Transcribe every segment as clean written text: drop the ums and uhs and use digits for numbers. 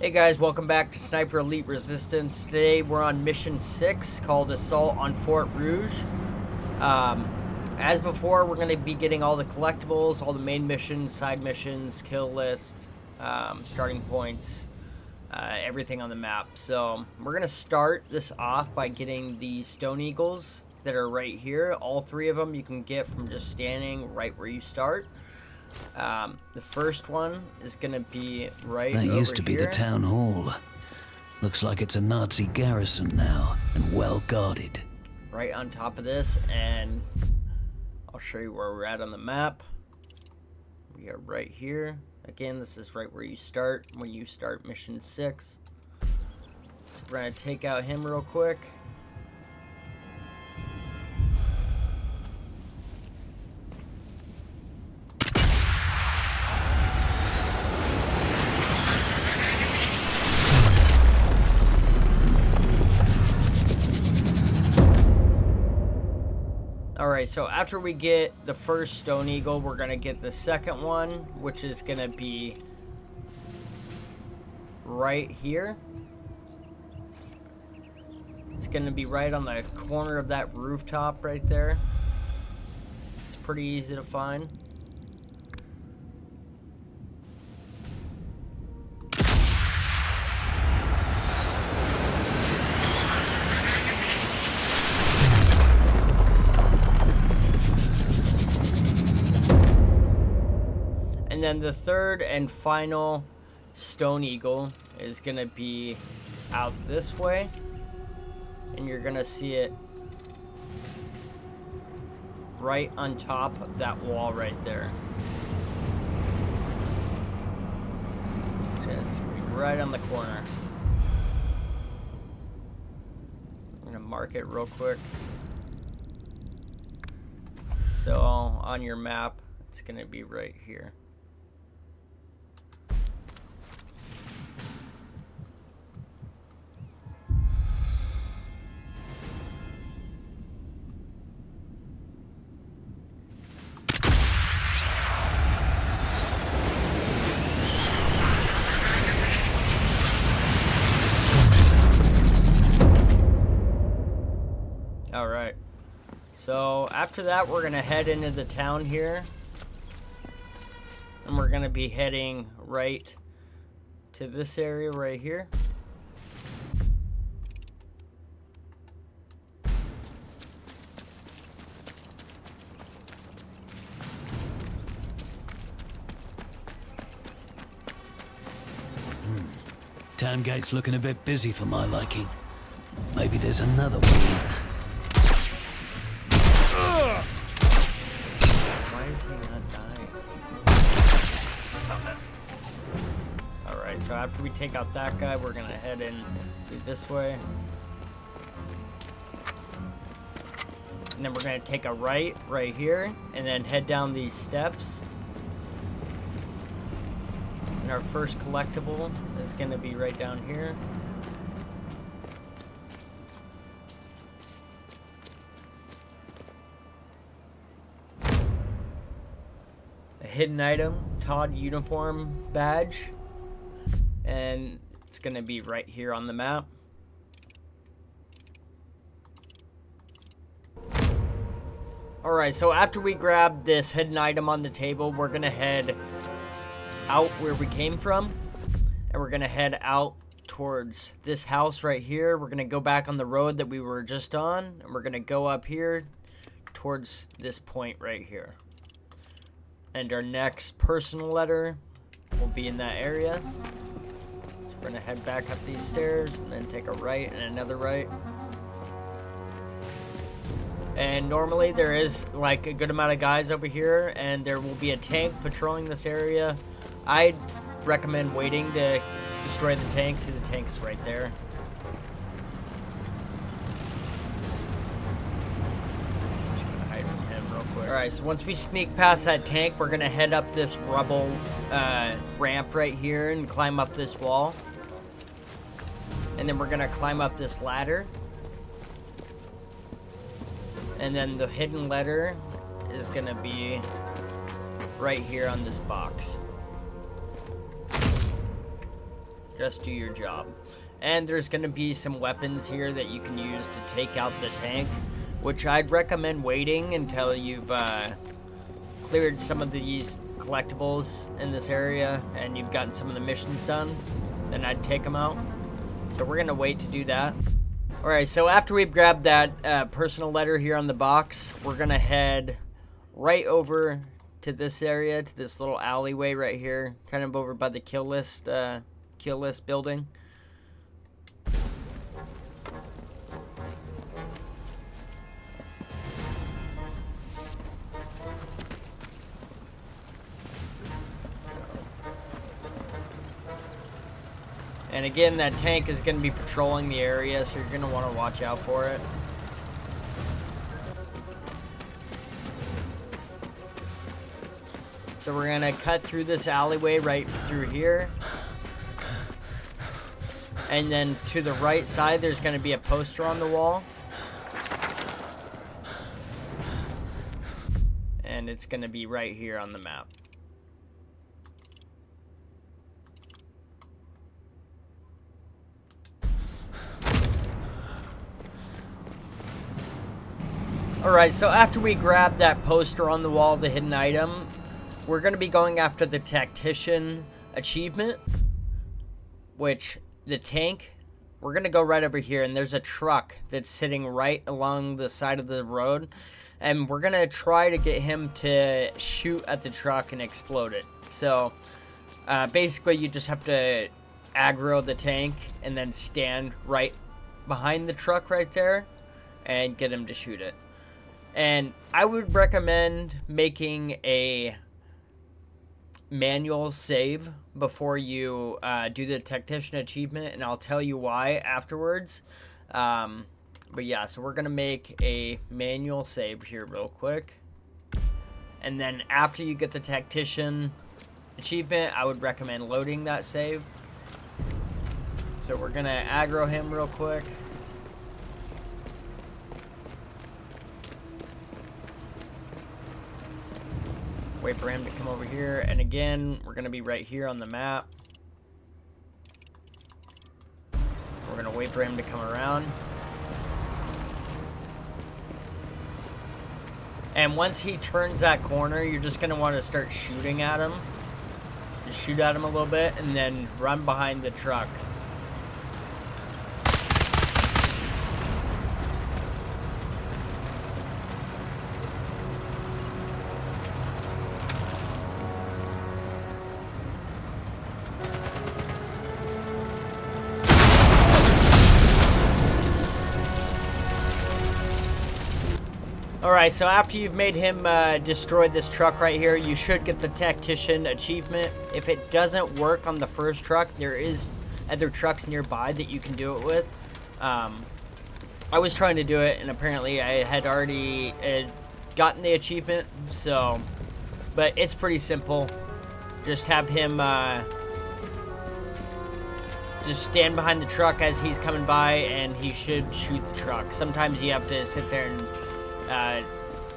Hey guys, welcome back to Sniper Elite Resistance. Today we're on mission 6 called Assault on Fort Rouge. As before, we're going to be getting all the collectibles, all the main missions, side missions, kill list, starting points, everything on the map. So we're going to start this off by getting the Stone Eagles that are right here. All three of them you can get from just standing right where you start. The first one is going to be right over here. That used to be the town hall. Looks like it's a Nazi garrison now, and well guarded. Right on top of this, and I'll show you where we're at on the map. We are right here. Again, this is right where you start when you start mission 6. We're going to take out him real quick. Alright, so after we get the first Stone Eagle, we're going to get the second one, which is going to be right here. It's going to be right on the corner of that rooftop right there. It's pretty easy to find. And then the third and final Stone Eagle is going to be out this way. And you're going to see it right on top of that wall right there. Just right on the corner. I'm going to mark it real quick. So on your map, it's going to be right here. Alright, so after that we're going to head into the town here, and we're going to be heading right to this area right here. Town gate's looking a bit busy for my liking. Maybe there's another way in. Why is he not dying? Alright, so after we take out that guy, we're gonna head in through this way. And then we're gonna take a right here, and then head down these steps. And our first collectible is gonna be right down here. Hidden item, Todt uniform badge, and it's gonna be right here on the map. Alright, so after we grab this hidden item on the table, we're gonna head out where we came from, and we're gonna head out towards this house right here. We're gonna go back on the road that we were just on, and we're gonna go up here towards this point right here. And our next personal letter will be in that area. So we're gonna head back up these stairs and then take a right and another right. And normally there is like a good amount of guys over here, and there will be a tank patrolling this area. I'd recommend waiting to destroy the tank. See, the tank's right there. Alright, so once we sneak past that tank, we're going to head up this rubble ramp right here and climb up this wall. And then we're going to climb up this ladder. And then the hidden letter is going to be right here on this box. Just do your job. And there's going to be some weapons here that you can use to take out the tank, which I'd recommend waiting until you've cleared some of these collectibles in this area and you've gotten some of the missions done. Then I'd take them out. So we're going to wait to do that. Alright, so after we've grabbed that personal letter here on the box, we're going to head right over to this area, to this little alleyway right here, kind of over by the kill list building. And again, that tank is going to be patrolling the area, so you're going to want to watch out for it. So we're going to cut through this alleyway right through here. And then to the right side, there's going to be a poster on the wall. And it's going to be right here on the map. Alright, so after we grab that poster on the wall, the hidden item, we're going to be going after the Tectition achievement, which the tank, we're going to go right over here, and there's a truck that's sitting right along the side of the road, and we're going to try to get him to shoot at the truck and explode it. So, basically, you just have to aggro the tank and then stand right behind the truck right there and get him to shoot it. And I would recommend making a manual save before you do the Tectition achievement, and I'll tell you why afterwards. But yeah, so we're going to make a manual save here real quick. And then after you get the Tectition achievement, I would recommend loading that save. So we're going to aggro him real quick. Wait for him to come over here, and again, we're going to be right here on the map. We're going to wait for him to come around. And once he turns that corner, you're just going to want to start shooting at him. Just shoot at him a little bit, and then run behind the truck. Alright, so after you've made him destroy this truck right here, you should get the Tectition achievement. If it doesn't work on the first truck, there is other trucks nearby that you can do it with. I was trying to do it, and apparently I had already gotten the achievement, so... But it's pretty simple. Just have him just stand behind the truck as he's coming by, and he should shoot the truck. Sometimes you have to sit there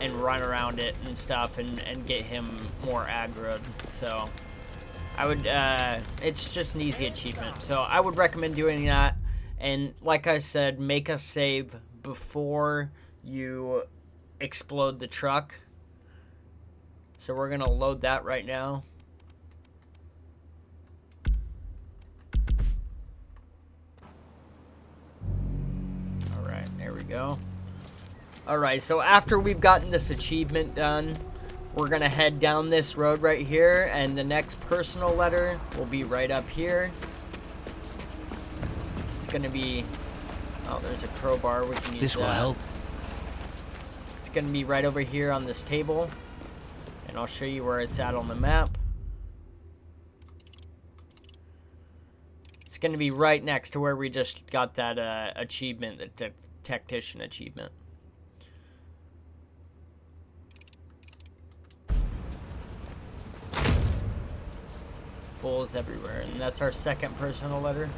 and run around it and stuff and get him more aggroed. So I would it's just an easy achievement, so I would recommend doing that. And like I said, make a save before you explode the truck. So we're gonna load that right now. Alright, there we go. Alright, so after we've gotten this achievement done, we're going to head down this road right here, and the next personal letter will be right up here. It's going to be... Oh, there's a crowbar. We can use this will help. It's going to be right over here on this table, and I'll show you where it's at on the map. It's going to be right next to where we just got that achievement, the Tectition achievement. Fools everywhere, and that's our second personal letter.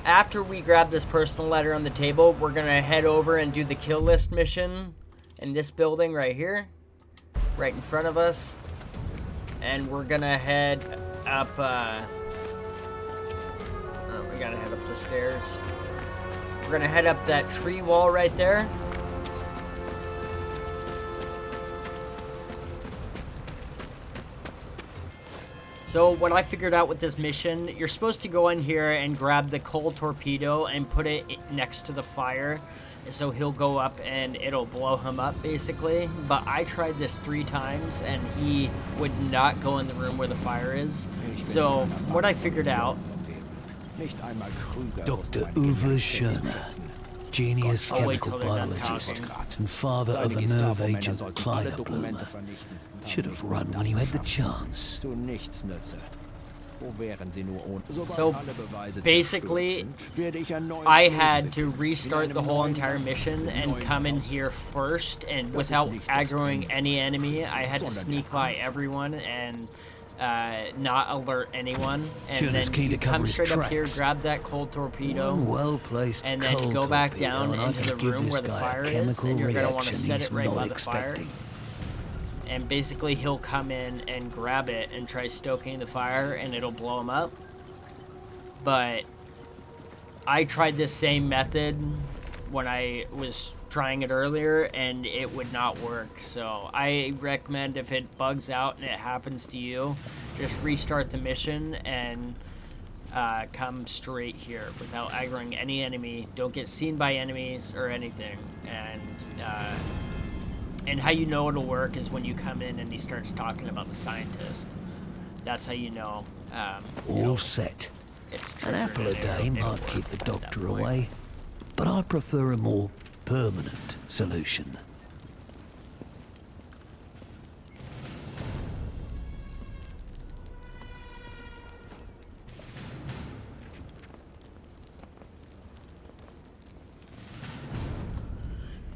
After we grab this personal letter on the table, we're gonna head over and do the kill list mission in this building right here, right in front of us, and we're gonna head up gotta head up the stairs. We're gonna head up that tree wall right there. So what I figured out with this mission, you're supposed to go in here and grab the coal torpedo and put it next to the fire. So he'll go up and it'll blow him up, basically. But I tried this 3 times and he would not go in the room where the fire is. So what I figured out... Dr. Uwe Schoene, genius chemical biologist and father of the nerve agent Kleine Blume. Should have run when you had the chance. So basically, I had to restart the whole entire mission and come in here first, and without aggroing any enemy, I had to sneak by everyone and not alert anyone, and then you come straight up here, grab that cold torpedo, and then go back down into the room where the fire is, and you're going to want to set it right by the fire. And basically he'll come in and grab it and try stoking the fire and it'll blow him up. But I tried this same method when I was trying it earlier and it would not work. So I recommend, if it bugs out and it happens to you, just restart the mission and come straight here without aggroing any enemy. Don't get seen by enemies or anything. And how you know it'll work is when you come in and he starts talking about the scientist. That's how you know. All set. An apple a day might keep the doctor away, but I prefer a more permanent solution.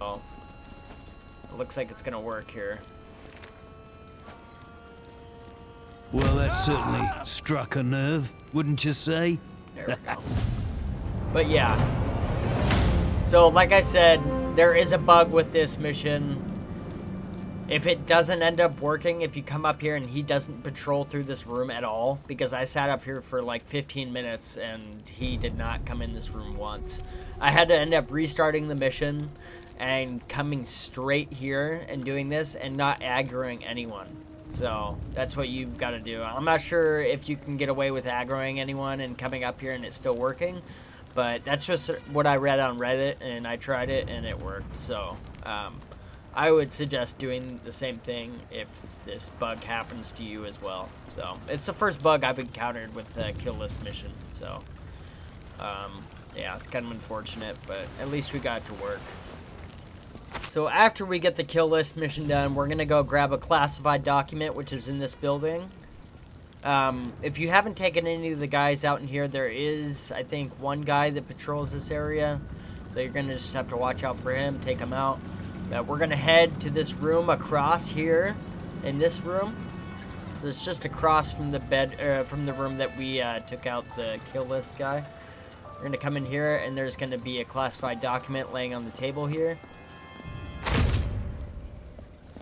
Oh. Looks like it's gonna work here. Well, that certainly struck a nerve, wouldn't you say? There we go. But yeah. So, like I said, there is a bug with this mission. If it doesn't end up working, if you come up here and he doesn't patrol through this room at all, because I sat up here for like 15 minutes and he did not come in this room once. I had to end up restarting the mission and coming straight here and doing this and not aggroing anyone. So that's what you've got to do. I'm not sure if you can get away with aggroing anyone and coming up here and it's still working, but that's just what I read on Reddit, and I tried it and it worked. So I would suggest doing the same thing if this bug happens to you as well. So it's the first bug I've encountered with the kill list mission. So yeah, it's kind of unfortunate, but at least we got it to work. So after we get the kill list mission done, we're going to go grab a classified document, which is in this building. If you haven't taken any of the guys out in here, there is, I think, one guy that patrols this area. So you're going to just have to watch out for him, take him out. We're going to head to this room across here, in this room. So it's just across from the from the room that we took out the kill list guy. We're going to come in here, and there's going to be a classified document laying on the table here.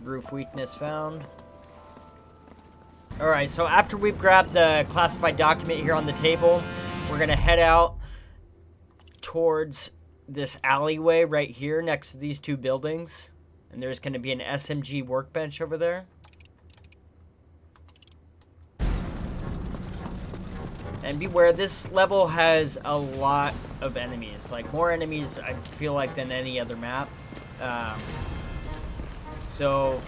Roof weakness found. Alright, so after we've grabbed the classified document here on the table, we're going to head out towards this alleyway right here next to these 2 buildings. And there's going to be an SMG Workbench over there. And beware, this level has a lot of enemies. Like, more enemies, I feel like, than any other map. So,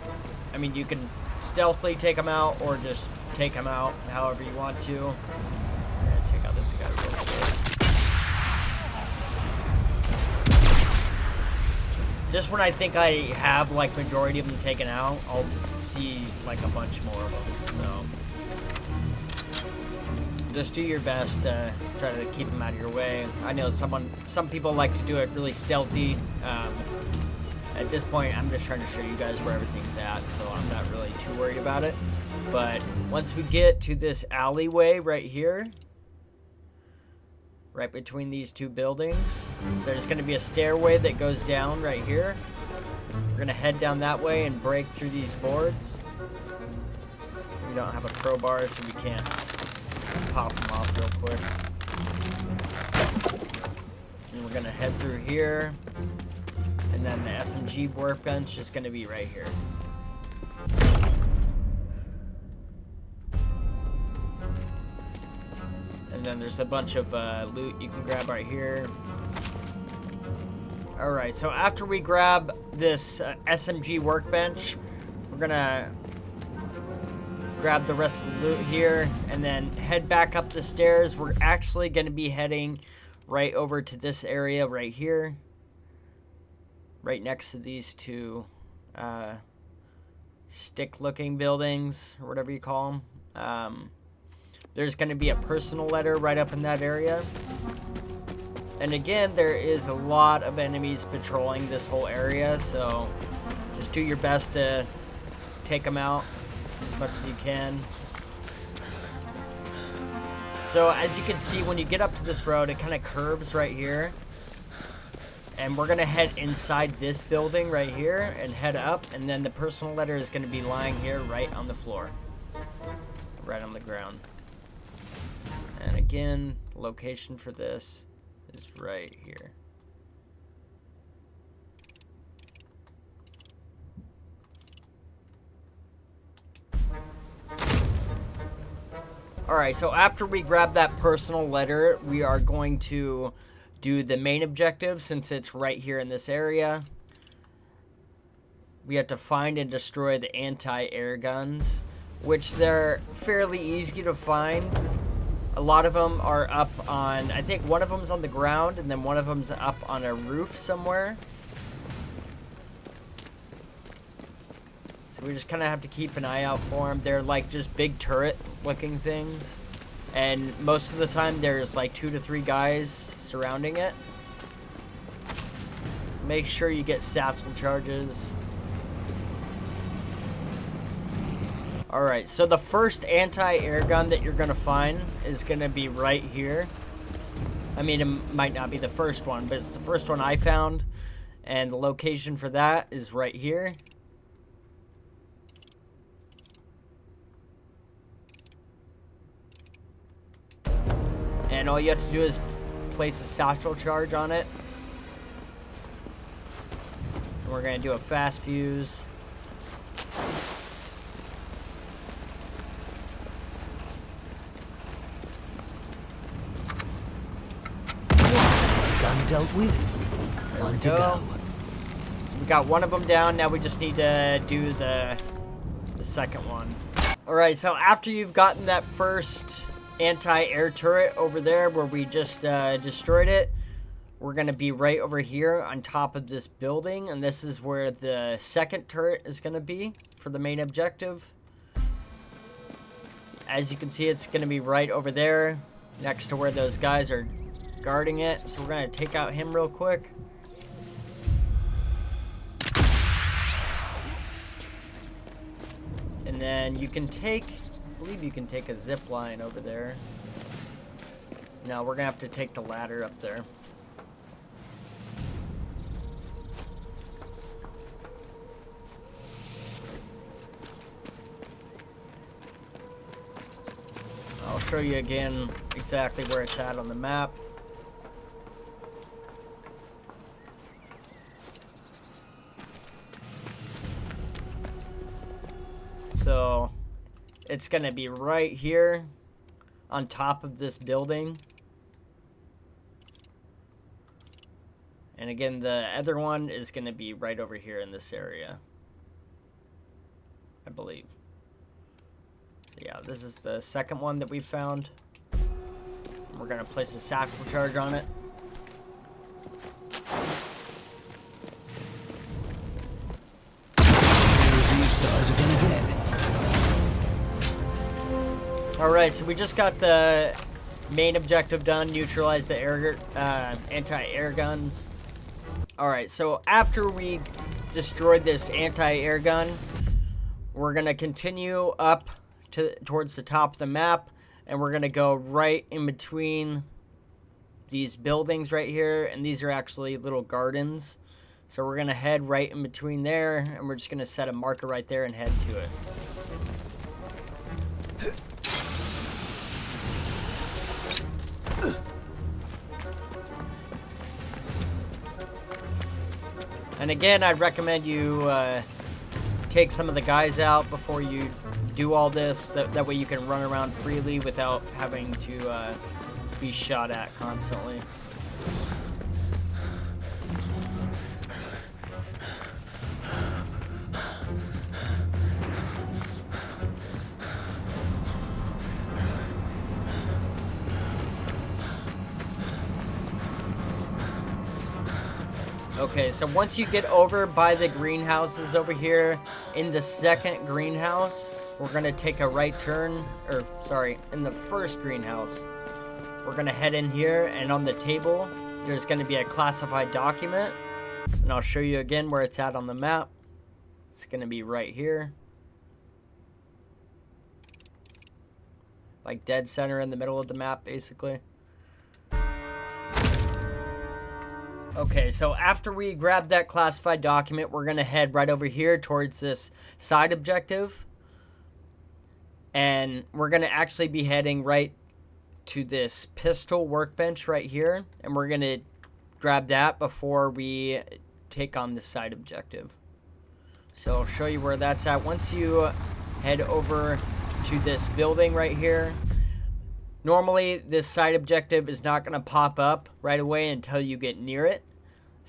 I mean, you can stealthily take them out or just take them out however you want to. I'm gonna take out this guy real quick. Just when I think I have, like, majority of them taken out, I'll see, like, a bunch more of them. So, just do your best to try to keep them out of your way. I know some people like to do it really stealthy. At this point, I'm just trying to show you guys where everything's at, so I'm not really too worried about it. But once we get to this alleyway right here, right between these 2 buildings, there's going to be a stairway that goes down right here. We're going to head down that way and break through these boards. We don't have a crowbar, so we can't pop them off real quick. gonna head through here. And then the SMG Workbench is gonna be right here. And then there's a bunch of loot you can grab right here. Alright, so after we grab this SMG Workbench, we're gonna grab the rest of the loot here and then head back up the stairs. We're actually gonna be heading right over to this area right here. Right next to these two stick-looking buildings, or whatever you call them. There's going to be a personal letter right up in that area. And again, there is a lot of enemies patrolling this whole area, so just do your best to take them out as much as you can. So as you can see, when you get up to this road, it kind of curves right here. And we're going to head inside this building right here and head up. And then the personal letter is going to be lying here right on the floor. Right on the ground. And again, location for this is right here. Alright, so after we grab that personal letter, we are going to do the main objective since it's right here in this area. We have to find and destroy the anti-air guns, which they're fairly easy to find. A lot of them are up on, I think one of them's on the ground and then one of them's up on a roof somewhere. So we just kind of have to keep an eye out for them. They're like just big turret looking things. And most of the time there's like 2 to 3 guys surrounding it. Make sure you get satchel charges. Alright, so the first anti-air gun that you're going to find is going to be right here. I mean, it might not be the first one, but it's the first one I found. And the location for that is right here. And all you have to do is place a satchel charge on it. And we're going to do a fast fuse. Gun dealt with. One to go. So we got one of them down. Now we just need to do the second one. Alright, so after you've gotten that first anti-air turret over there where we just destroyed it, we're going to be right over here on top of this building, and this is where the second turret is going to be for the main objective. As you can see, it's going to be right over there next to where those guys are guarding it. So we're going to take out him real quick. And then you can take, I believe you can take a zip line over there. No, we're going to have to take the ladder up there. I'll show you again exactly where it's at on the map. So it's going to be right here on top of this building. And again, the other one is going to be right over here in this area, I believe. So yeah, this is the second one that we found. We're going to place a satchel charge on it. These stars are going to get. Alright, so we just got the main objective done, neutralize the anti-air guns. Alright, so after we destroyed this anti-air gun, we're going to continue up towards the top of the map, and we're going to go right in between these buildings right here, and these are actually little gardens. So we're going to head right in between there, and we're just going to set a marker right there and head to it. And again, I'd recommend you take some of the guys out before you do all this. That way you can run around freely without having to be shot at constantly. Okay, so once you get over by the greenhouses over here, in the second greenhouse, we're going to take a right turn, or sorry, in the first greenhouse, we're going to head in here, and on the table, there's going to be a classified document, and I'll show you again where it's at on the map. It's going to be right here. Like dead center in the middle of the map, basically. Okay, so after we grab that classified document, we're going to head right over here towards this side objective. And we're going to actually be heading right to this pistol workbench right here. And we're going to grab that before we take on the side objective. So I'll show you where that's at. Once you head over to this building right here, normally this side objective is not going to pop up right away until you get near it.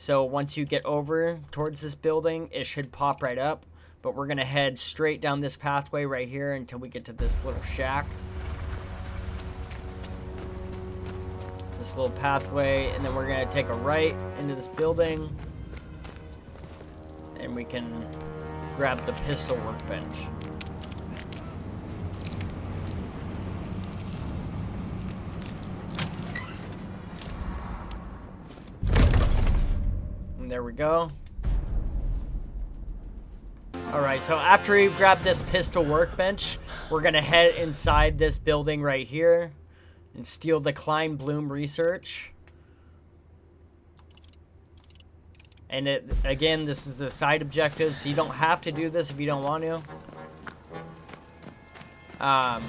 So once you get over towards this building, it should pop right up. But we're going to head straight down this pathway right here until we get to this little shack. This little pathway, and then we're going to take a right into this building. And we can grab the pistol workbench. There we go. Alright, so after we grab this pistol workbench, we're going to head inside this building right here and steal the Kleine Blume research. And again, this is the side objective, so you don't have to do this if you don't want to.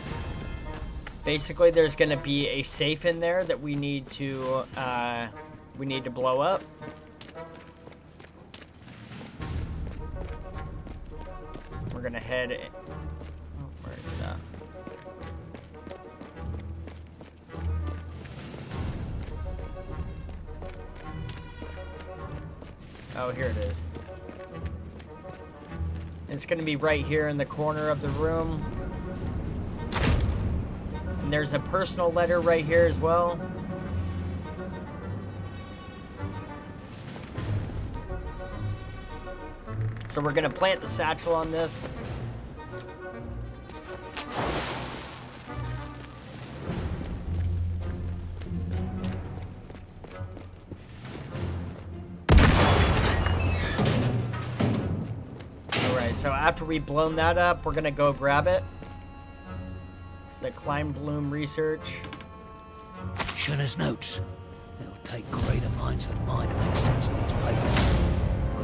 Basically, there's going to be a safe in there that we need to blow up. We're gonna head. Oh, where is that? Oh, here it is. It's gonna be right here in the corner of the room. And there's a personal letter right here as well. So we're gonna plant the satchel on this. Alright, so after we've blown that up, we're gonna go grab it. It's the Kleine Blume research. Schoone's notes. It'll take greater minds than mine to make sense of these papers.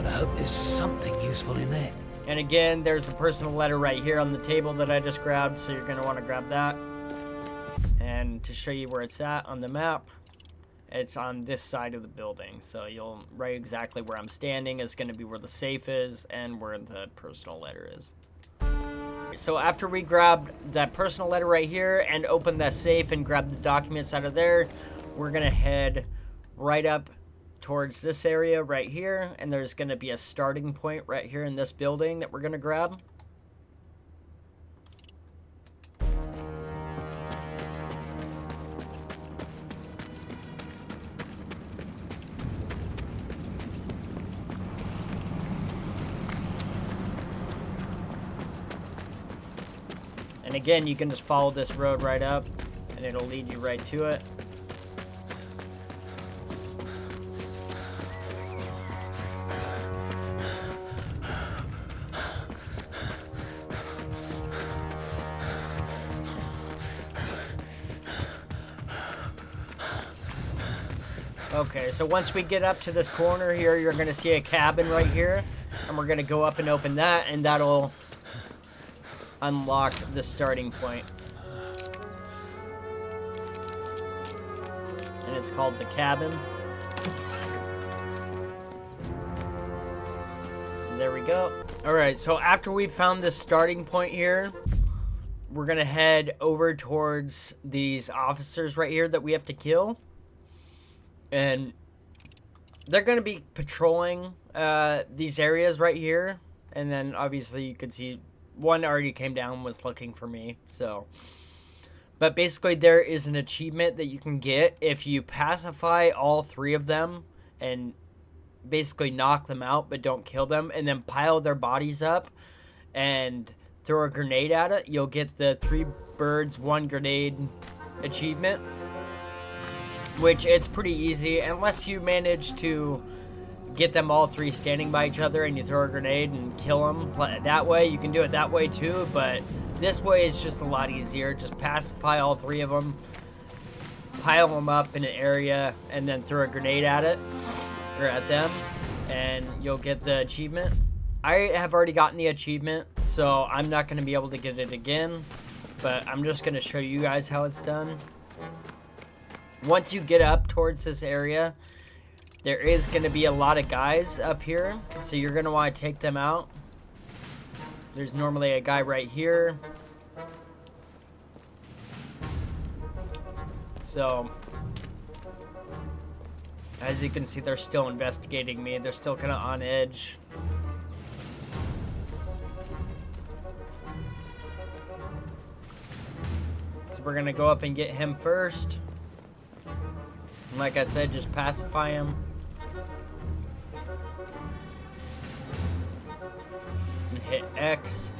I hope there's something useful in there. And again, there's a personal letter right here on the table that I just grabbed, so you're going to want to grab that. And to show you where it's at on the map, it's on this side of the building. So you'll right exactly where I'm standing is going to be where the safe is and where the personal letter is. So after we grab that personal letter right here and open that safe and grab the documents out of there, we're going to head right up towards this area right here, and there's going to be a starting point right here in this building that we're going to grab. And again, you can just follow this road right up and it'll lead you right to it. Okay, so once we get up to this corner here, you're going to see a cabin right here. And we're going to go up and open that, and that'll unlock the starting point. And it's called the cabin. there we go. Alright, so after we found this starting point here, we're gonna head over towards these officers right here that we have to kill. And they're gonna be patrolling these areas right here. And then obviously you could see one already came down, was looking for me, so. But basically there is an achievement that you can get if you pacify all 3 of them and basically knock them out but don't kill them, and then pile their bodies up and throw a grenade at it. You'll get the 3 birds 1 grenade achievement, which it's pretty easy unless you manage to get them all 3 standing by each other and you throw a grenade and kill them that way. You can do it that way too, but this way is just a lot easier. Just pacify all 3 of them, pile them up in an area, and then throw a grenade at it or at them, and you'll get the achievement. I have already gotten the achievement, so I'm not going to be able to get it again, but I'm just going to show you guys how it's done. Once you get up towards this area, there is going to be a lot of guys up here, so you're going to want to take them out. There's normally a guy right here. So, as you can see, they're still investigating me. They're still kind of on edge. So we're going to go up and get him first. And like I said, just pacify him. And hit X.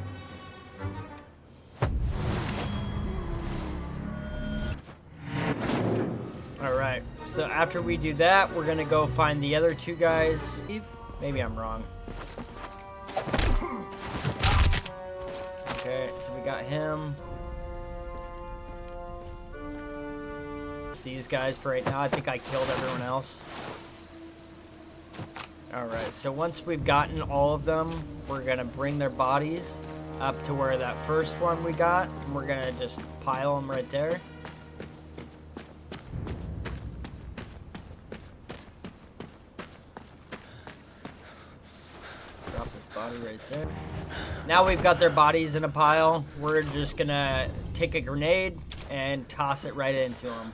Alright, so after we do that, we're gonna go find the other 2 guys. Maybe I'm wrong. Okay, so we got him. It's these guys for right now. I think I killed everyone else. Alright, so once we've gotten all of them, we're gonna bring their bodies up to where that first one we got. And we're gonna just pile them right there. Right there. Now we've got their bodies in a pile. We're just gonna take a grenade and toss it right into them.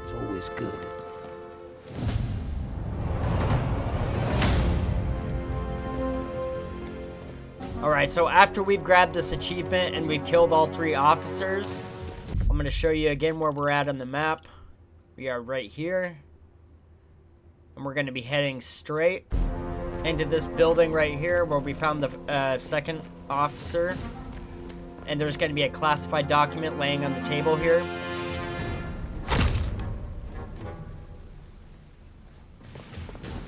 It's always good. Alright, so after we've grabbed this achievement and we've killed all 3 officers, I'm going to show you again where we're at on the map. We are right here. And we're going to be heading straight into this building right here where we found the second officer. And there's going to be a classified document laying on the table here.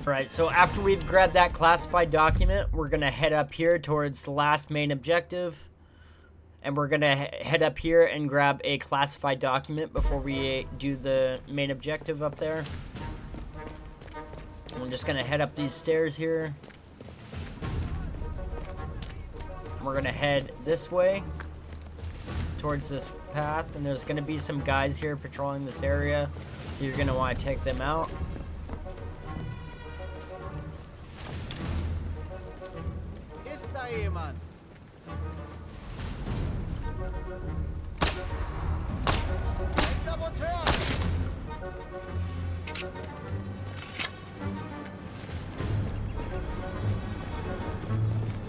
Alright, so after we've grabbed that classified document, we're going to head up here towards the last main objective. And we're going to head up here and grab a classified document before we do the main objective up there. And we're just going to head up these stairs here. And we're going to head this way towards this path. And there's going to be some guys here patrolling this area. So you're going to want to take them out. Jemand. Ein Saboteur!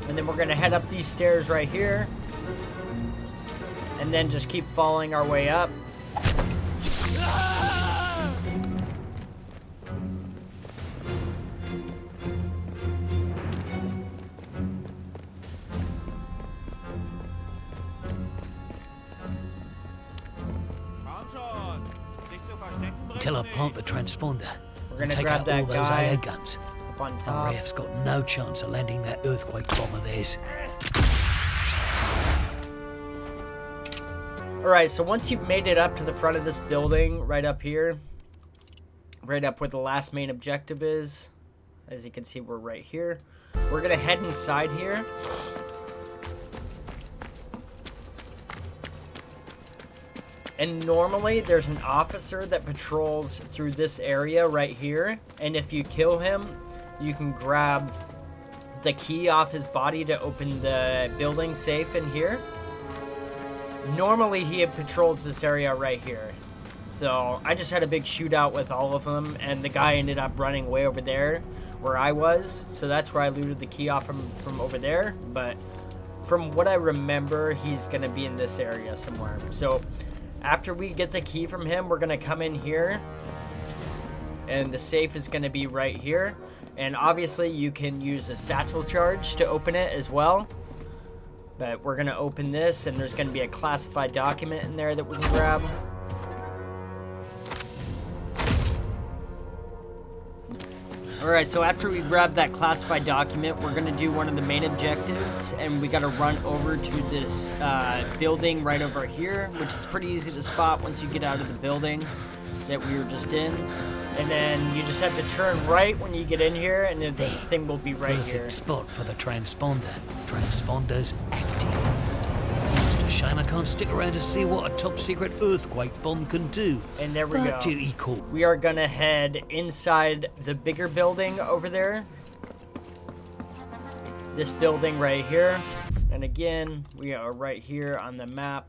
And then we're gonna head up these stairs right here. And then just keep following our way up. Until I plant the transponder We're and gonna take grab out that all those guy AA guns. up on top. RAF's got no chance of landing that earthquake bomb of theirs. Alright, so once you've made it up to the front of this building, right up here, right up where the last main objective is, As you can see, we're right here. We're gonna head inside here. And normally there's an officer that patrols through this area right here. And if you kill him, you can grab the key off his body to open the building safe in here. Normally he patrols this area right here. So I just had a big shootout with all of them, and the guy ended up running way over there where I was. So that's where I looted the key off from over there. But from what I remember, he's gonna be in this area somewhere. So after we get the key from him, we're gonna come in here, and the safe is gonna be right here. And obviously you can use a Satchel Charge to open it as well. But we're gonna open this, and there's gonna be a classified document in there that we can grab. Alright, so after we grab that classified document, we're gonna do one of the main objectives, and we gotta run over to this building right over here, which is pretty easy to spot once you get out of the building that we were just in. And then you just have to turn right when you get in here, and the thing will be right here. Perfect spot for the transponder. Transponder's active. Just a shame I can't stick around to see what a top secret earthquake bomb can do. And there we go. Duty call. We are gonna head inside the bigger building over there. This building right here. And again, we are right here on the map.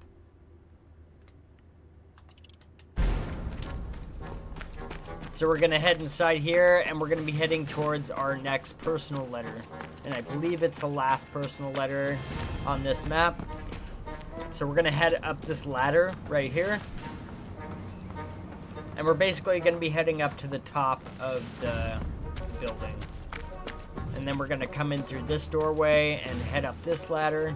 So we're gonna head inside here, and we're gonna be heading towards our next personal letter. And I believe it's the last personal letter on this map. So we're gonna head up this ladder right here. And we're basically gonna be heading up to the top of the building. And then we're gonna come in through this doorway and head up this ladder.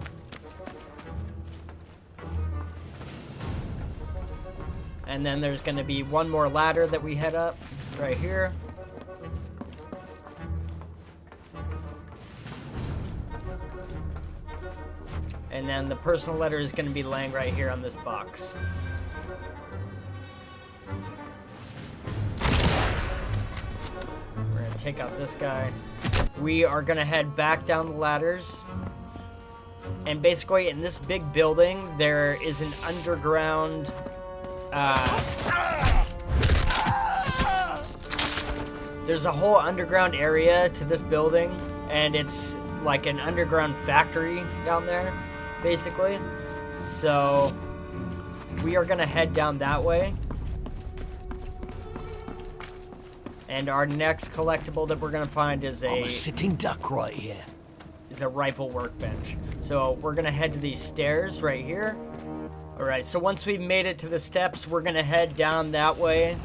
And then there's gonna be one more ladder that we head up right here. And then the personal letter is gonna be laying right here on this box. We're gonna take out this guy. We are gonna head back down the ladders. And basically in this big building, there is an underground there's a whole underground area to this building, and it's like an underground factory down there, basically. So we are gonna head down that way. And our next collectible that we're gonna find is I'm a sitting duck right here. Is a rifle workbench. So we're gonna head to these stairs right here. Alright, so once we've made it to the steps, we're gonna head down that way.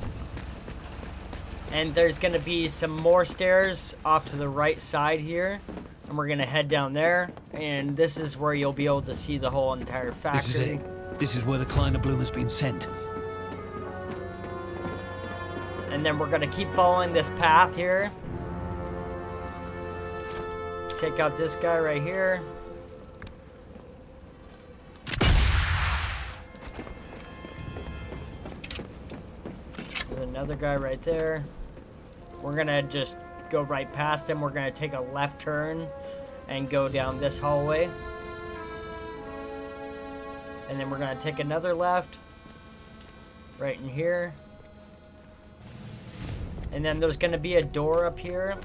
And there's gonna be some more stairs off to the right side here. And we're gonna head down there. And this is where you'll be able to see the whole entire factory. This is it. This is where the Kleine Blume has been sent. And then we're gonna keep following this path here. Take out this guy right here. There's another guy right there. We're gonna just go right past him. We're gonna take a left turn and go down this hallway. And then we're gonna take another left right in here. And then there's gonna be a door up here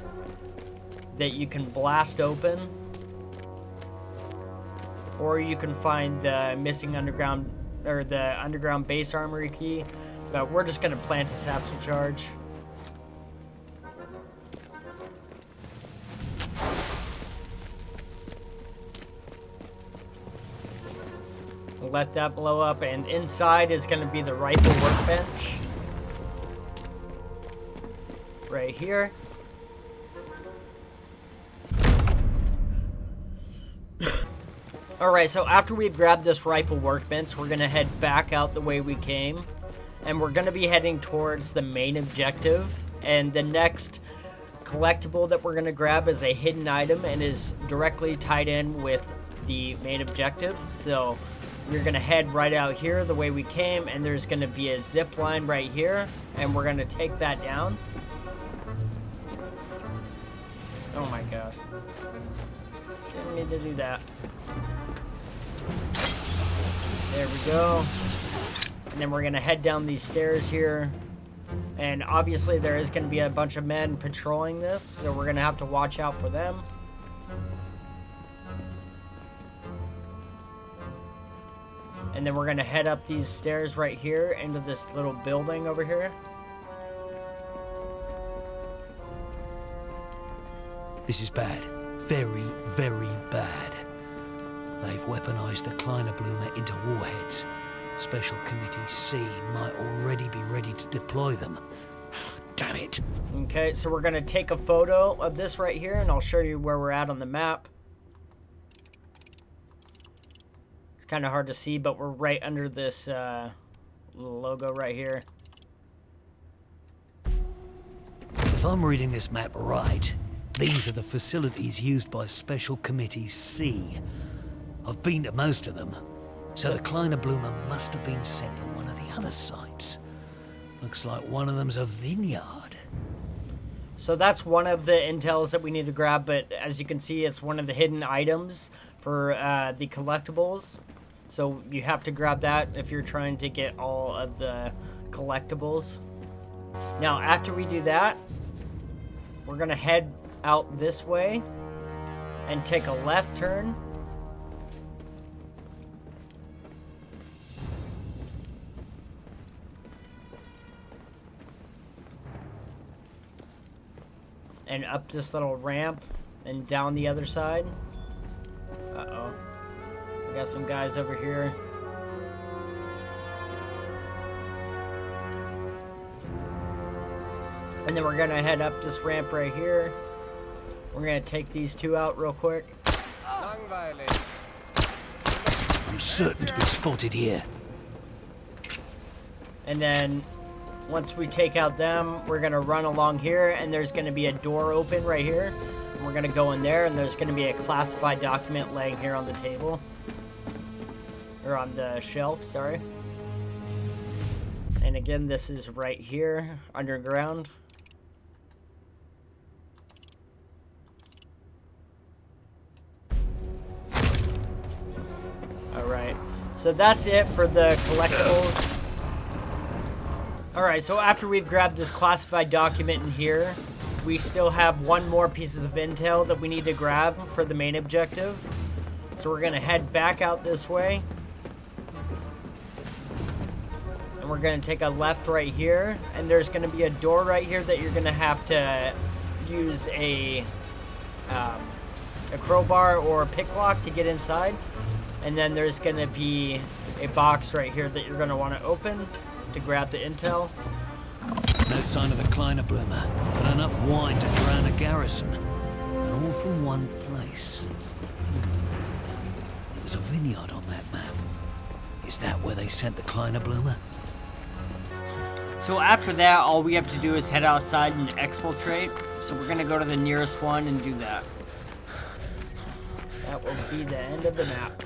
that you can blast open. Or you can find the missing underground, or the underground base armory key. But we're just gonna plant a Satchel Charge. We'll let that blow up, and inside is gonna be the rifle workbench. Right here. Alright, so after we've grabbed this rifle workbench, we're gonna head back out the way we came. And we're gonna be heading towards the main objective. And the next collectible that we're gonna grab is a hidden item and is directly tied in with the main objective. So we're gonna head right out here the way we came, and there's gonna be a zip line right here, and we're gonna take that down. Oh my gosh. Didn't mean to do that. There we go. And then we're gonna head down these stairs here. And obviously there is gonna be a bunch of men patrolling this, so we're gonna have to watch out for them. And then we're gonna head up these stairs right here into this little building over here. This is bad. Very, very bad. They've weaponized the Kleine Blume into warheads. Special Committee C might already be ready to deploy them. Damn it. Okay, so we're gonna take a photo of this right here, and I'll show you where we're at on the map. It's kind of hard to see, but we're right under this little logo right here. If I'm reading this map right, these are the facilities used by Special Committee C. I've been to most of them, so the Kleine Blume must have been sent to one of the other sites. Looks like one of them's a vineyard. So that's one of the intels that we need to grab, but as you can see, it's one of the hidden items for the collectibles. So you have to grab that if you're trying to get all of the collectibles. Now, after we do that, we're gonna head out this way and take a left turn. And up this little ramp and down the other side. Uh-oh. We got some guys over here. And then we're gonna head up this ramp right here. We're gonna take these two out real quick. I'm certain to be spotted here. And then once we take out them, we're gonna run along here, and there's gonna be a door open right here. And we're gonna go in there, and there's gonna be a classified document laying here on the table. Or on the shelf, sorry. And again, this is right here, underground. Alright, so that's it for the collectibles. Alright, so after we've grabbed this classified document in here, we still have one more piece of intel that we need to grab for the main objective. So we're going to head back out this way. And we're going to take a left right here. And there's going to be a door right here that you're going to have to use a crowbar or a pick lock to get inside. And then there's going to be a box right here that you're going to want to open to grab the intel. No sign of the Kleine Blume, but enough wine to drown a garrison. And all from one place. There was a vineyard on that map. Is that where they sent the Kleine Blume? So after that, all we have to do is head outside and exfiltrate. So we're going to go to the nearest one and do that. That will be the end of the map.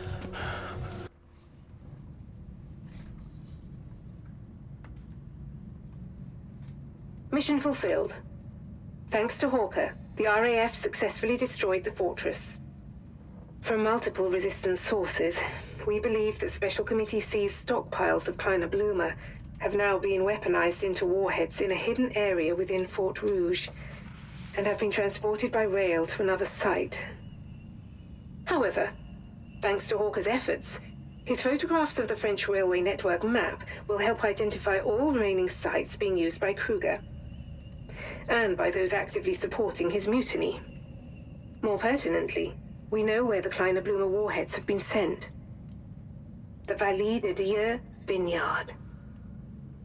Mission fulfilled. Thanks to Hawker, the RAF successfully destroyed the fortress. From multiple resistance sources, we believe that Special Committee C's stockpiles of Kleine Blume have now been weaponized into warheads in a hidden area within Fort Rouge, and have been transported by rail to another site. However, thanks to Hawker's efforts, his photographs of the French railway network map will help identify all remaining sites being used by Kruger, and by those actively supporting his mutiny. More pertinently, we know where the Kleine Blume warheads have been sent. The Vallée de Dieu vineyard.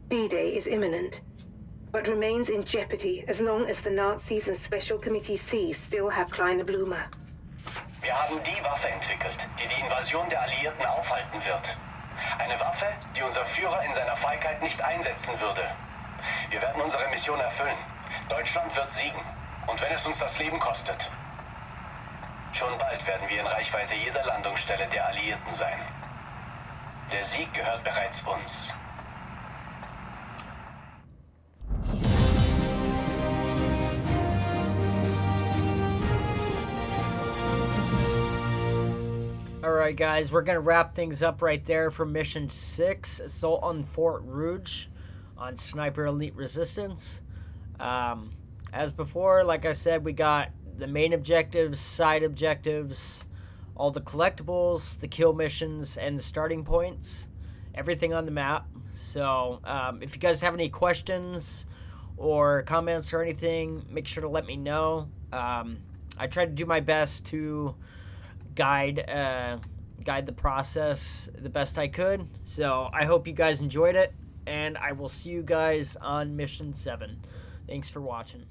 D-Day is imminent, but remains in jeopardy as long as the Nazis and Special Committee C still have Kleine Blume. Wir haben die Waffe entwickelt, die die Invasion der Alliierten aufhalten wird. Eine Waffe, die unser Führer in seiner Feigheit nicht einsetzen würde. Wir werden unsere Mission erfüllen. Deutschland wird siegen. Und wenn es uns das Leben kostet. Schon bald werden wir in Reichweite jeder Landungsstelle der Alliierten sein. Der Sieg gehört bereits uns. Alright guys, we're going to wrap things up right there for Mission 6, Assault on Fort Rouge on Sniper Elite Resistance. As before, like I said, we got the main objectives, side objectives, all the collectibles, the kill missions, and the starting points. Everything on the map. So, if you guys have any questions or comments or anything, make sure to let me know. I try to do my best to guide the process the best I could. So I hope you guys enjoyed it, and I will see you guys on Mission 7. Thanks for watching.